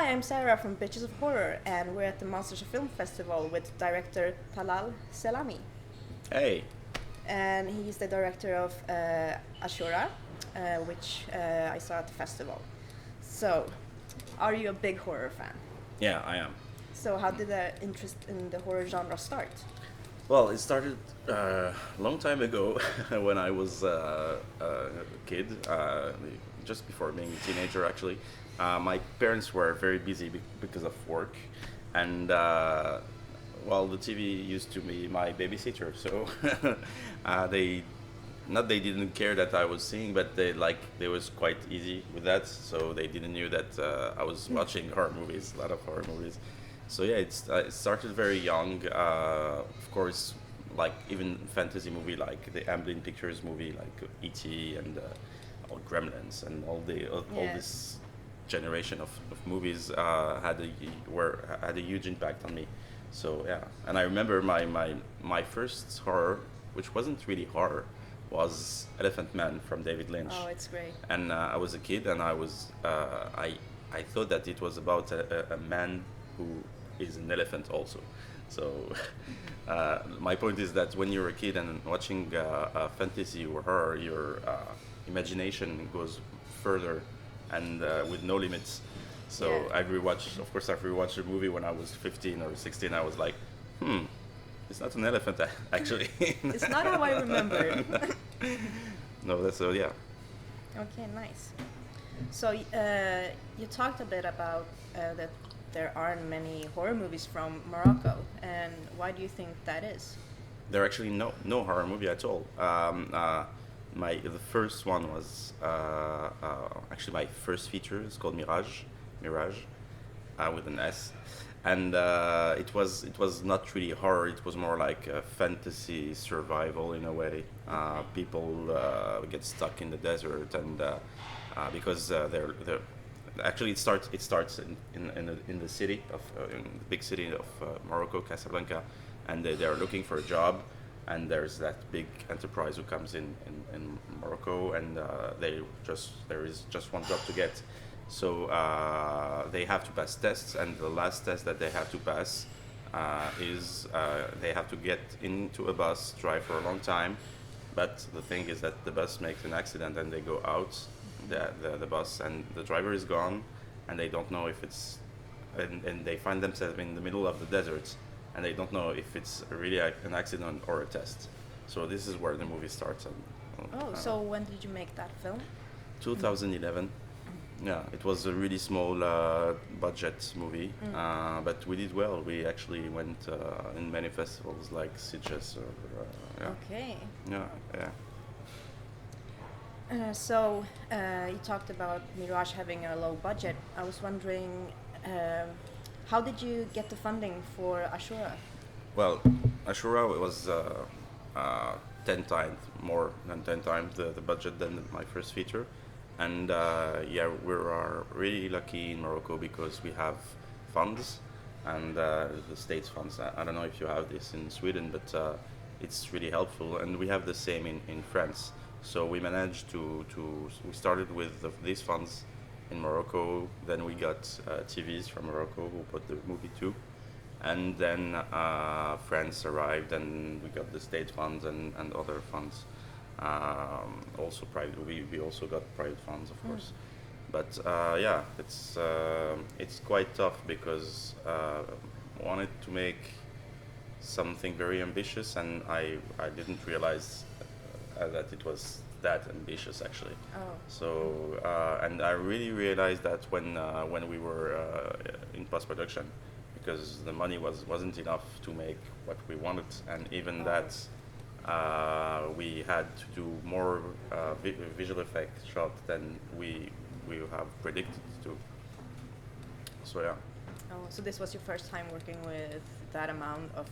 Hi, I'm Sarah from Bitches of Horror, and we're at the Monsters of Film Festival with director Talal Selhami. Hey, And he's the director of Achoura, which I saw at the festival. So, are you a big horror fan? yeah, I am. So, how did the interest in the horror genre start? Well, it started a long time ago when I was a kid, just before being a teenager, actually. My parents were very busy because of work, and well, the TV used to be my babysitter, so they not they didn't care that I was seeing, but they was quite easy with that, so they didn't knew that I was watching horror movies, a lot of horror movies. So yeah, it started very young. Of course, like even fantasy movie like the Amblin Pictures movie like E.T. and all Gremlins and all Yeah. this generation of movies had a huge impact on me. So yeah, and I remember my first horror, which wasn't really horror, was Elephant Man from David Lynch. Oh, it's great. And I was a kid, and I thought that it was about a man who is an elephant also. So my point is that when you're a kid and watching a fantasy or horror, your imagination goes further and with no limits. So Yeah. of course, I've rewatched the movie when I was 15 or 16. I was like, it's not an elephant actually. It's not how I remember it. No, that's so yeah. Okay, nice. So, you talked a bit about that there aren't many horror movies from Morocco, and why do you think that is? There are actually no horror movie at all. The first one was actually my first feature. It's called Mirage, with an S, and it was not really horror. It was more like a fantasy survival in a way. People get stuck in the desert, and because they're actually it starts in the city of in the big city of Morocco, Casablanca, and they're looking for a job, and there's that big enterprise who comes in Morocco, and there is just one job to get. So they have to pass tests, and the last test that they have to pass is they have to get into a bus, drive for a long time, but the thing is that the bus makes an accident and they go out the bus, and the driver is gone, and they don't know if it's and they find themselves in the middle of the desert, and they don't know if it's really an accident or a test. So this is where the movie starts. Oh, so when did you make that film? 2011. Yeah, it was a really small budget movie, but we did well. We actually went in many festivals like Sitges or yeah, Okay. yeah, yeah. So you talked about Mirage having a low budget. I was wondering, how did you get the funding for Ashura? Well, Ashura was 10 times more than 10 times the budget than my first feature. And yeah, we are really lucky in Morocco because we have funds, and the state's funds. I don't know if you have this in Sweden, but it's really helpful. And we have the same in France. So we managed we started with these funds in Morocco, then we got TVs from Morocco who put the movie too, and then France arrived, and we got the state funds and other funds. Also private, we also got private funds, of course. But yeah, it's quite tough because I wanted to make something very ambitious, and I didn't realize that it was that ambitious actually. Oh. So and I really realized that when we were in post production, because the money wasn't enough to make what we wanted, and even Oh. that we had to do more visual effect shot than we have predicted to. So yeah. Oh, so this was your first time working with that amount of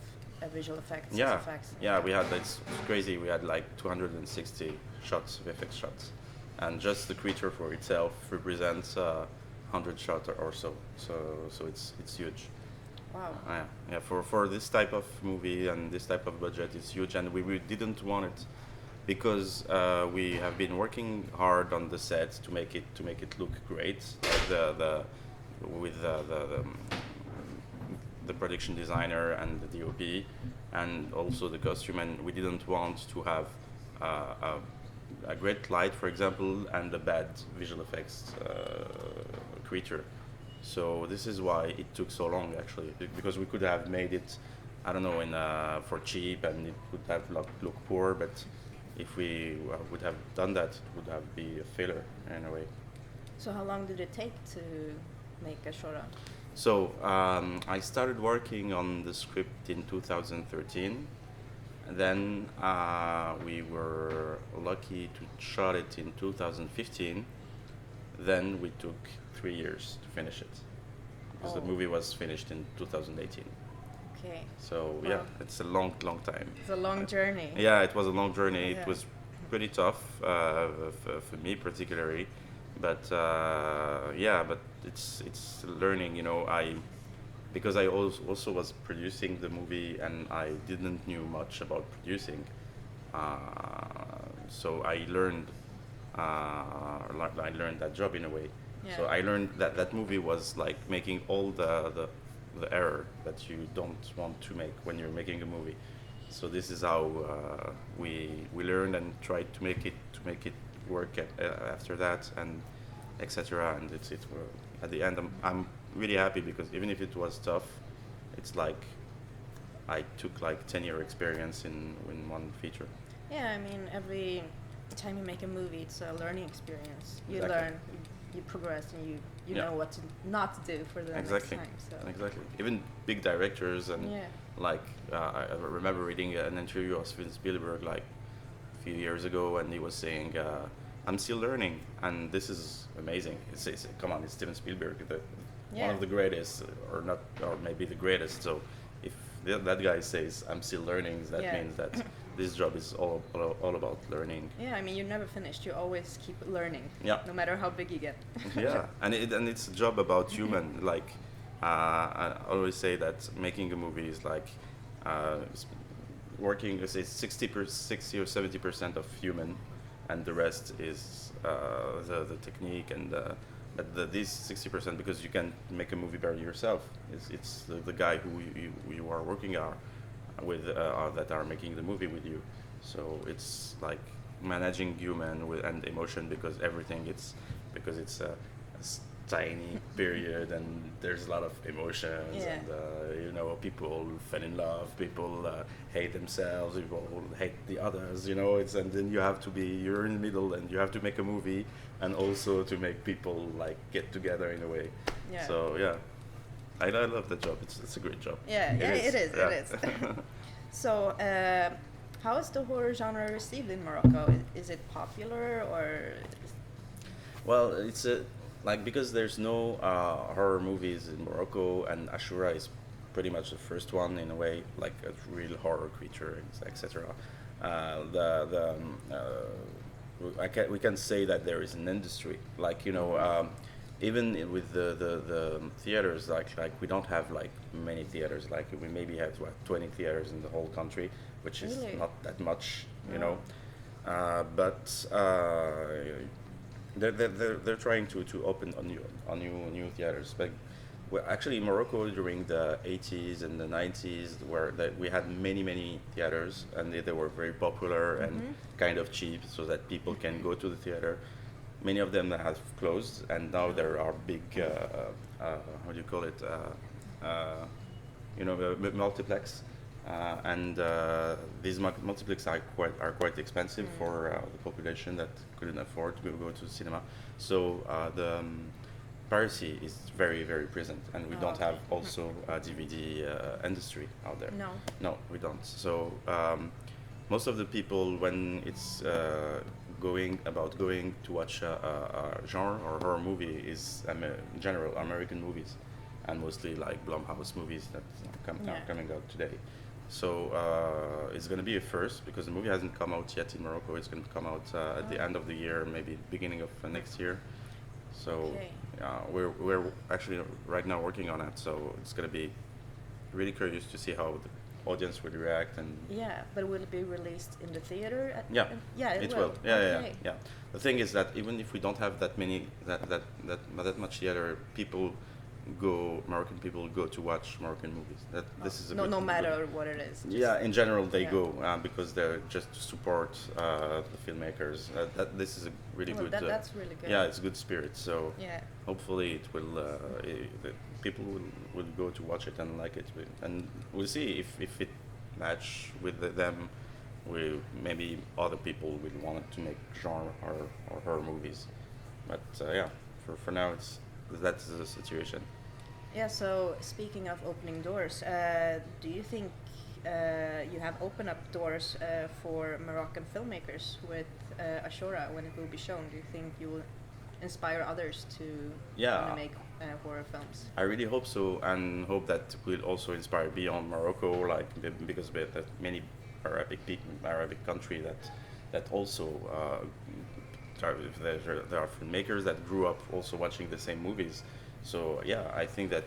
visual effects, Yeah, effects? yeah, we had it's crazy. We had like 260 shots, VFX shots, and just the creature for itself represents 100 shots or so. So it's huge. Wow. Yeah, yeah. For this type of movie and this type of budget, it's huge, and we didn't want it because we have been working hard on the set to make it look great. Like with the production designer and the DOP, and also the costume. And we didn't want to have a great light, for example, and a bad visual effects creature. So this is why it took so long, actually, because we could have made it, I don't know, for cheap, and it would have look poor. But if we would have done that, it would have been a failure in a way. So how long did it take to make Achoura? So I started working on the script in 2013. And then we were lucky to shot it in 2015. Then we took 3 years to finish it, because the movie was finished in 2018. Okay. So Wow. yeah, it's a long time. It's a long journey. Yeah, it was a long journey. Yeah. It was pretty tough for me particularly, but yeah, but it's learning. Because I also was producing the movie, and I didn't knew much about producing, so I learned that job in a way. Yeah. So I learned that movie was like making all the error that you don't want to make when you're making a movie. So this is how we learned and tried to make it work after that, and etc. And at the end I'm really happy, because even if it was tough, it's like I took like 10-year experience in one feature. Yeah, I mean, every time you make a movie, it's a learning experience. You Exactly. learn, you progress, and you Yeah. know what to not to do for the Exactly. next time. So. Exactly. Even big directors, and Yeah. like I remember reading an interview of Steven Spielberg like a few years ago, and he was saying, "I'm still learning," and this is amazing. It's come on, it's Steven Spielberg, one of the greatest, or maybe the greatest. So if that guy says, "I'm still learning," that Yeah. means that this job is all about learning. Yeah, I mean, you're never finished. You always keep learning. Yeah. No matter how big you get. Yeah, and it's a job about human. Like I always say that making a movie is like working. Let's say 60 or 70% of human, and the rest is the technique and this 60%, because you can make a movie by yourself. It's the guy who you are working with that are making the movie with you. So it's like managing human and emotion, because because it's a tiny period, and there's a lot of emotions. Yeah. And people fell in love, people hate themselves, people hate the others. And then you're in the middle, and you have to make a movie, and also to make people like get together in a way. Yeah. So yeah, I love the job. It's a great job. Yeah, it is. Yeah. It is. So, how is the horror genre received in Morocco? Is it popular, or? Well, it's because there's no horror movies in Morocco, and Achoura is pretty much the first one in a way, like a real horror creature, etc. We can say that there is an industry, like even with the theaters, like we don't have like many theaters, like we maybe have 20 theaters in the whole country, which is Really? not that much, No. but they're trying to open a new theaters. But actually Morocco during the 80s and the 90s, where we had many theaters, and they were very popular and kind of cheap, so that people can go to the theater. Many of them have closed, and now there are big how do you call it, multiplex. And these multiplex are quite expensive for the population that couldn't afford to go to the cinema. So the piracy is very present, and we don't have also a DVD industry out there. No, we don't. So most of the people, when it's going to watch a genre or horror movie, is in general American movies, and mostly like Blumhouse movies that are coming out today. So it's going to be a first, because the movie hasn't come out yet in Morocco. It's going to come out at the end of the year, maybe beginning of next year. So we're actually right now working on it. So it's going to be really curious to see how the audience will react. And Yeah, but will it be released in the theater? yeah, it will. Yeah. The thing is that even if we don't have that much theater, people Moroccan people go to watch Moroccan movies. That this is a No, good, no good. matter what it is. Yeah, in general they yeah. go because they're just to support the filmmakers. That this is a really Well, good. that's really good. Yeah, it's good spirit. So Yeah. hopefully it will. The people will go to watch it and like it, and we'll see if it match with them. We maybe other people will want to make genre or horror movies, but yeah, for now that's the situation. Yeah, so speaking of opening doors, do you think you have opened up doors for Moroccan filmmakers with Achoura when it will be shown? Do you think you will inspire others to Yeah. wanna make horror films? I really hope so, and hope that will also inspire beyond Morocco, like because that many Arabic country that also there are filmmakers that grew up also watching the same movies. So yeah, I think that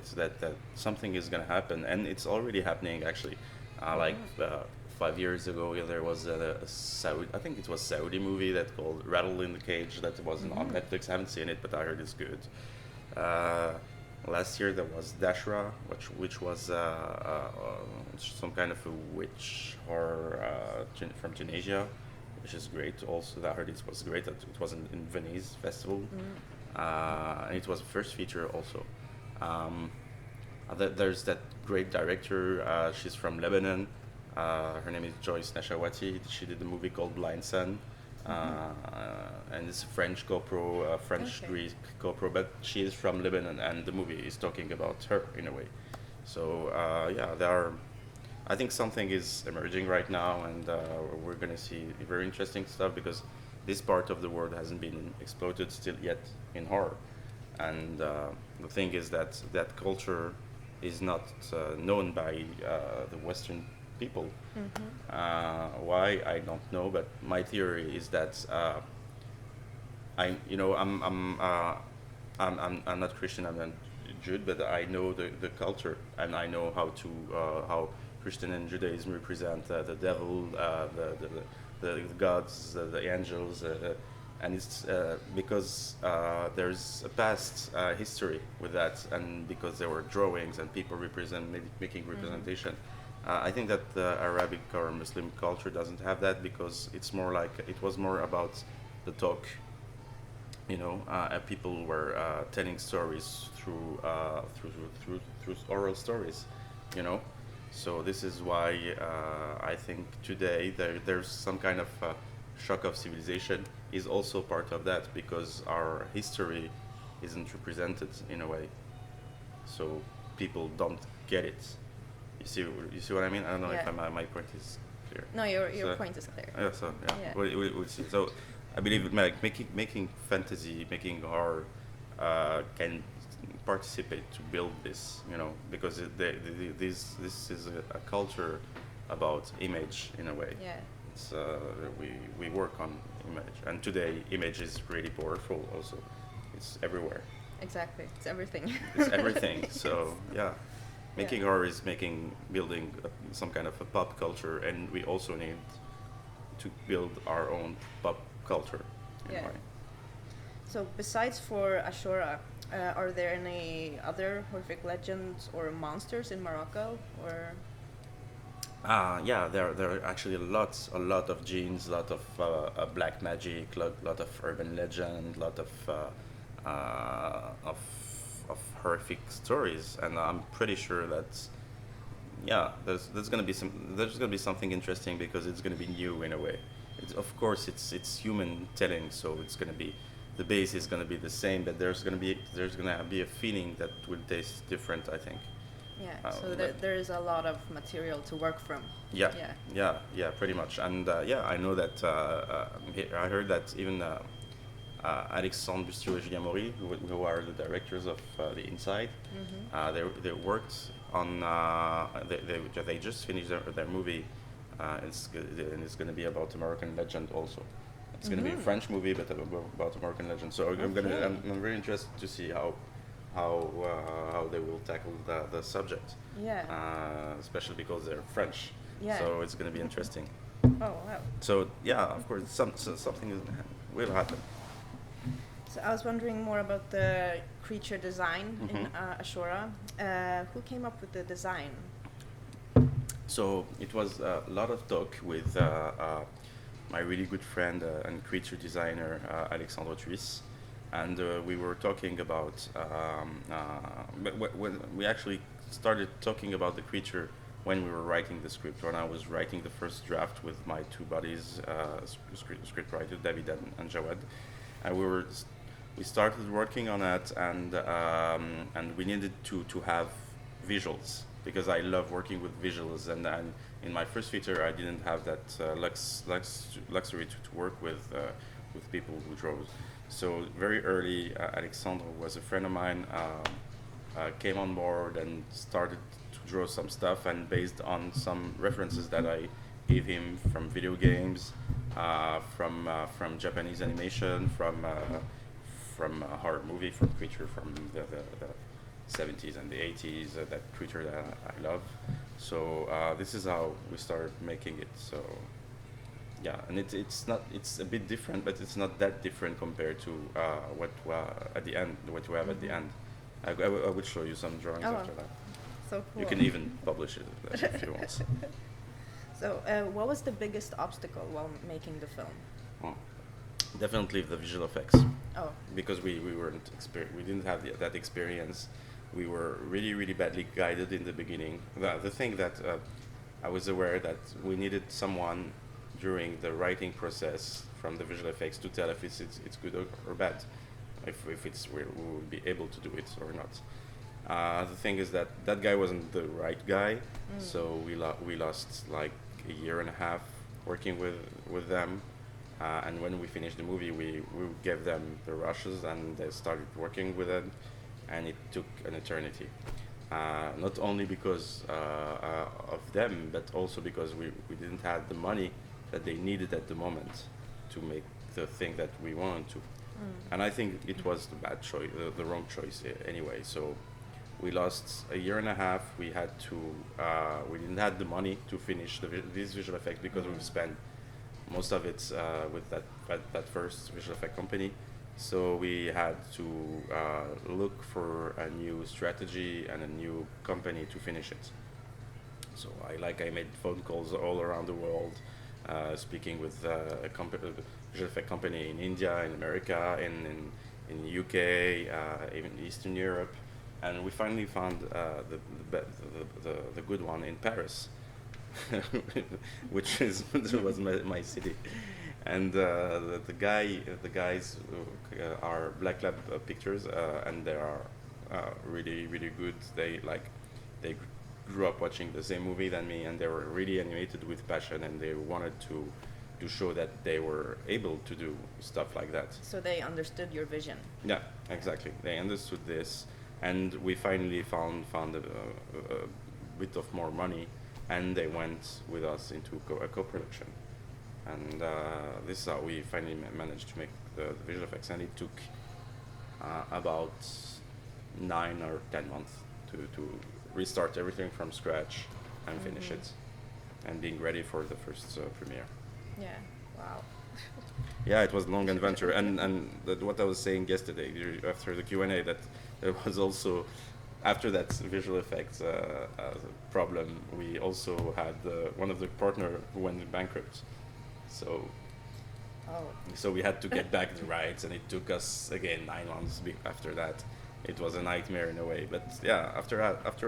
something is gonna happen, and it's already happening actually. Like 5 years ago, yeah, there was a Saudi, I think it was Saudi movie that called Rattle in the Cage that wasn't on Netflix. I haven't seen it, but I heard it's good. Last year there was Dashra, which was some kind of a witch horror from Tunisia, which is great. Also, I heard it was great. It was in Venice Festival, and it was the first feature also. There's that great director. She's from Lebanon. Her name is Joyce Nashawati. She did a movie called Blind Sun. And it's a French co-pro, French-Greek co-pro, but she is from Lebanon, and the movie is talking about her in a way. So yeah, I think something is emerging right now, and we're gonna see very interesting stuff because this part of the world hasn't been exploited still yet in horror. And the thing is that that culture is not known by the Western people. Why I don't know, but my theory is that I'm not Christian, I'm not Jude, but I know the culture, and I know how Christian and Judaism represent the devil, the gods, the angels, and it's because there's a past history with that, and because there were drawings and people making representation. I think that the Arabic or Muslim culture doesn't have that because it's more like it was more about the talk. People were telling stories through oral stories. You know, so this is why I think today there's some kind of shock of civilization is also part of that because our history isn't represented in a way, so people don't get it. You see what I mean? I don't know Yeah. if my point is clear. No, your So- point is clear. Yeah, so yeah, Yeah. we'll see. So I believe making fantasy, making horror can participate to build this, because this is a culture about image in a way. Yeah. It's we work on image, and today image is really powerful. Also, it's everywhere. Exactly. It's everything. It's everything. So Yes. yeah, making Yeah. horror is building some kind of a pop culture, and we also need to build our own pop culture in Yeah. a way. So besides for Achoura, are there any other horrific legends or monsters in Morocco? Or Yeah, there are actually a lot of genes, a lot of black magic, lot of urban legend, lot of horrific stories, and I'm pretty sure that there's gonna be something interesting because it's gonna be new in a way. Of course it's human telling, so it's gonna be the base is gonna be the same, but there's gonna be a feeling that will taste different, I think. yeah, so there is a lot of material to work from. Yeah, Yeah. yeah, pretty much. And I know that I heard that even Alexandre Bustier and Julien Maury, who are the directors of The Inside, they worked on they just finished their movie. And it's going to be about American legend also. It's going to be a French movie, but about American legend. So I'm very interested to see how they will tackle the subject. Yeah. Especially because they're French. Yeah. So it's going to be interesting. Oh wow. So yeah, of course, something will happen. So I was wondering more about the creature design in Achoura. Who came up with the design? So it was a lot of talk with my really good friend and creature designer Alexandre Thuis, and we were talking about. When we actually started talking about the creature when we were writing the script. When I was writing the first draft with my two buddies, scriptwriter David and Jawad, and we started working on it, and we needed to have visuals because I love working with visuals, and in my first feature I didn't have that luxury to work with people who draw. So very early, Alexandre was a friend of mine, came on board and started to draw some stuff, and based on some references that I gave him from video games, from Japanese animation, from a horror movie, from creature from the 70s and the 80s, that creature that I love. So this is how we started making it. So yeah, and it's a bit different, but it's not that different compared to what at the end, what you have at the end. I would show you some drawings after that. So cool. You can even publish it if you want. So what was the biggest obstacle while making the film? Oh, definitely the visual effects. Oh. Because we didn't have that experience. We were really badly guided in the beginning. The thing that I was aware that we needed someone during the writing process from the visual effects to tell if it's good or bad, if we will be able to do it or not. The thing is that guy wasn't the right guy, so we lost like a year and a half working with them. And when we finished the movie, we gave them the rushes and they started working with it, and it took an eternity. Not only because of them, but also because we didn't have the money that they needed at the moment to make the thing that we wanted to. And I think it was the bad choice, the wrong choice anyway. So we lost a year and a half. We didn't have the money to finish these visual effects because we've spent most of it with that first visual effect company. So we had to look for a new strategy and a new company to finish it. So I made phone calls all around the world, speaking with a visual effect company in India, in America, in UK, even Eastern Europe, and we finally found the good one in Paris. which was my city, and the guys are Black Lab Pictures, and they are really good. They grew up watching the same movie than me, and they were really animated with passion, and they wanted to show that they were able to do stuff like that. So they understood your vision. Yeah, exactly. They understood this, and we finally found a bit of more money, and they went with us into a co-production, and this is how we finally managed to make the visual effects, and it took about 9 or 10 months to restart everything from scratch and finish it, and being ready for the first premiere. Yeah. Wow. Yeah, it was a long adventure, and what I was saying yesterday after the Q&A, that there was also, after that visual effects problem, we also had one of the partner who went bankrupt. So we had to get back the rights, and it took us again 9 months after that. It was a nightmare in a way, but yeah, after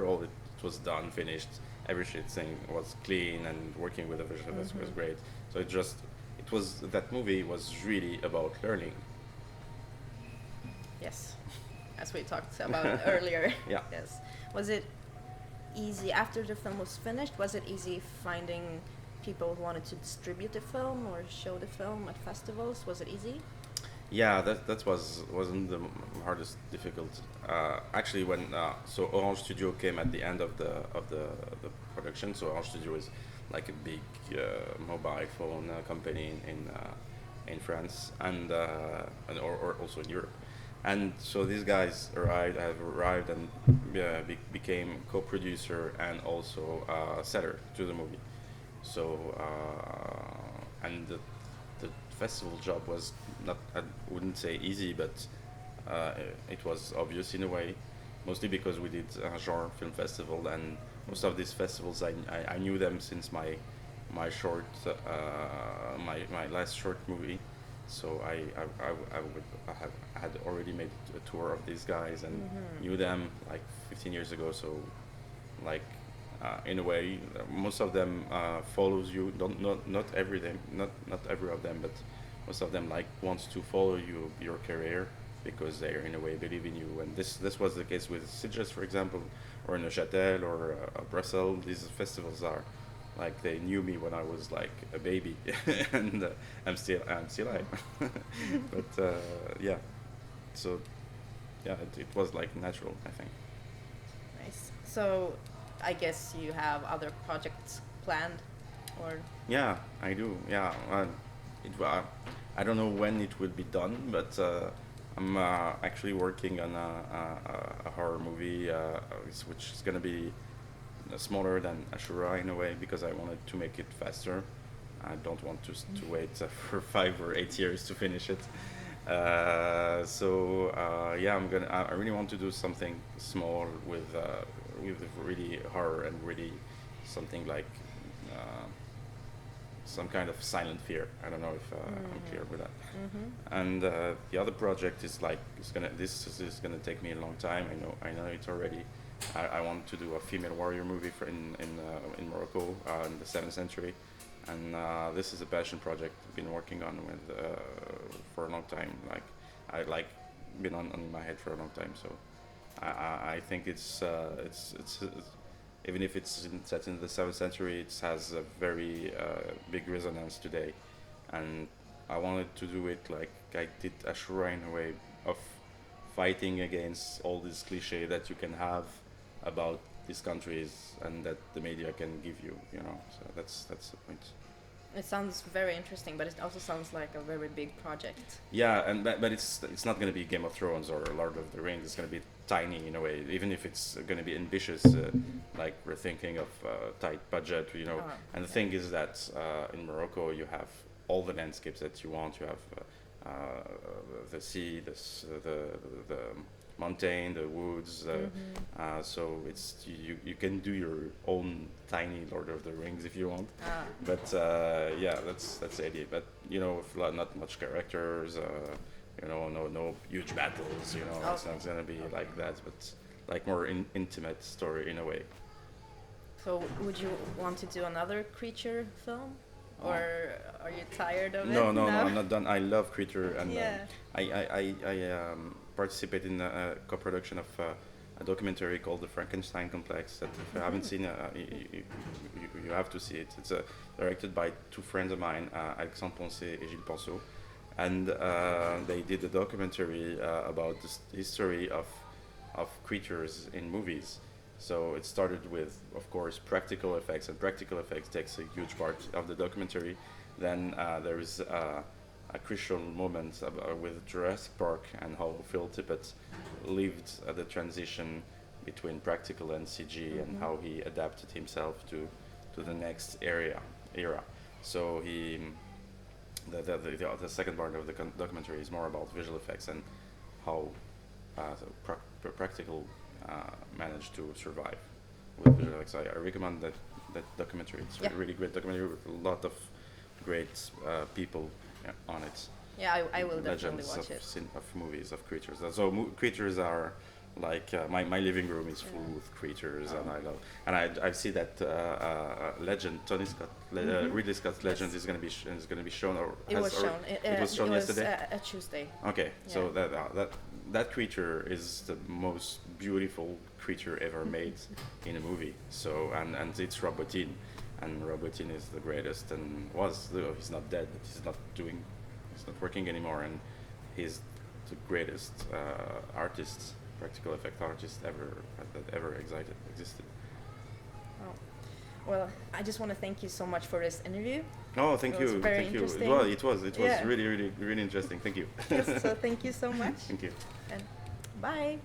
all, it was done, finished. Everything was clean, and working with the visual effects was great. So that movie was really about learning. Yes, as we talked about earlier. Yeah. Yes. Was it easy after the film was finished? Was it easy finding people who wanted to distribute the film or show the film at festivals? Was it easy? Yeah, that wasn't the hardest difficult. Actually, when so Orange Studio came at the end of the production. So Orange Studio is like a big mobile phone company in France and or also in Europe. And so these guys have arrived and became co-producer and also seller to the movie. So and the festival job was not, I wouldn't say easy, but it was obvious in a way, mostly because we did a genre film festival, and most of these festivals I knew them since my short my last short movie. So I had already made a tour of these guys and knew them like 15 years ago. So like in a way, most of them follows you. Don't not every them not every of them, but most of them like wants to follow your career because they in a way believe in you. And this was the case with Sitges, for example, or Neuchâtel or Brussels. These festivals are like they knew me when I was like a baby, and I'm still I. But yeah, so yeah, it was like natural, I think. Nice. So, I guess you have other projects planned, or Yeah, I do. Yeah, I don't know when it will be done, but I'm actually working on a horror movie, which is gonna be smaller than Achoura in a way because I wanted to make it faster. I don't want to wait for 5 or 8 years to finish it. Yeah, I really want to do something small with really horror and really something like uh, some kind of silent fear. I don't know if I'm clear with that. And the other project is like this is gonna take me a long time. I know it already. I want to do a female warrior movie in Morocco in the 7th century, and this is a passion project I've been working on with for a long time. Like I like been on my head for a long time. So I think it's even if it's set in the 7th century, it has a very big resonance today, and I wanted to do it like I did Ashura in a way of fighting against all these cliché that you can have about these countries and that the media can give you, you know. So that's the point. it sounds very interesting, but it also sounds like a very big project. Yeah, and but it's not going to be Game of Thrones or Lord of the Rings. It's going to be tiny in a way, even if it's going to be ambitious. Like we're thinking of tight budget, you know. And the thing is that in Morocco you have all the landscapes that you want. You have the sea, the mountain, the woods. So you can do your own tiny Lord of the Rings if you want. But yeah, that's the idea. But you know, with not much characters. You know, no huge battles. You know, it's not gonna be like that. But like more intimate story in a way. So, would you want to do another creature film, or are you tired of it? No, I'm not done. I love Creature, and Yeah. I participate in a co-production of a documentary called The Frankenstein Complex. That if you haven't seen, you have to see it. It's directed by two friends of mine, Alexandre Poncet and Gilles Ponceau, and they did a documentary about the history of creatures in movies. So it started with, of course, practical effects, and practical effects takes a huge part of the documentary. Then there is a crucial moment with Jurassic Park and how Phil Tippett lived the transition between practical and CG, and how he adapted himself to the next era. So the second part of the documentary is more about visual effects and how practical managed to survive with visual effects. I recommend that documentary. It's a really great documentary with a lot of great people on it. Yeah, I will definitely Legends watch it. of movies of creatures. So creatures are like my living room is full with creatures, and I love. And I see that legend Tony Scott, Ridley Scott's Legend is going to be shown, or It was shown. it was shown yesterday. A Tuesday. Okay, so Yeah. that creature is the most beautiful creature ever made in a movie. So and it's Rob Bottin, and Rob Bottin is the greatest, and he's not dead, but he's not working anymore, and he's the greatest artist, practical effect artist that ever existed. Oh. Well, I just want to thank you so much for this interview. Oh, thank It was you, very thank you. interesting. Well, it was Yeah. really interesting. Thank you. Yes, so thank you so much. Thank you. And bye.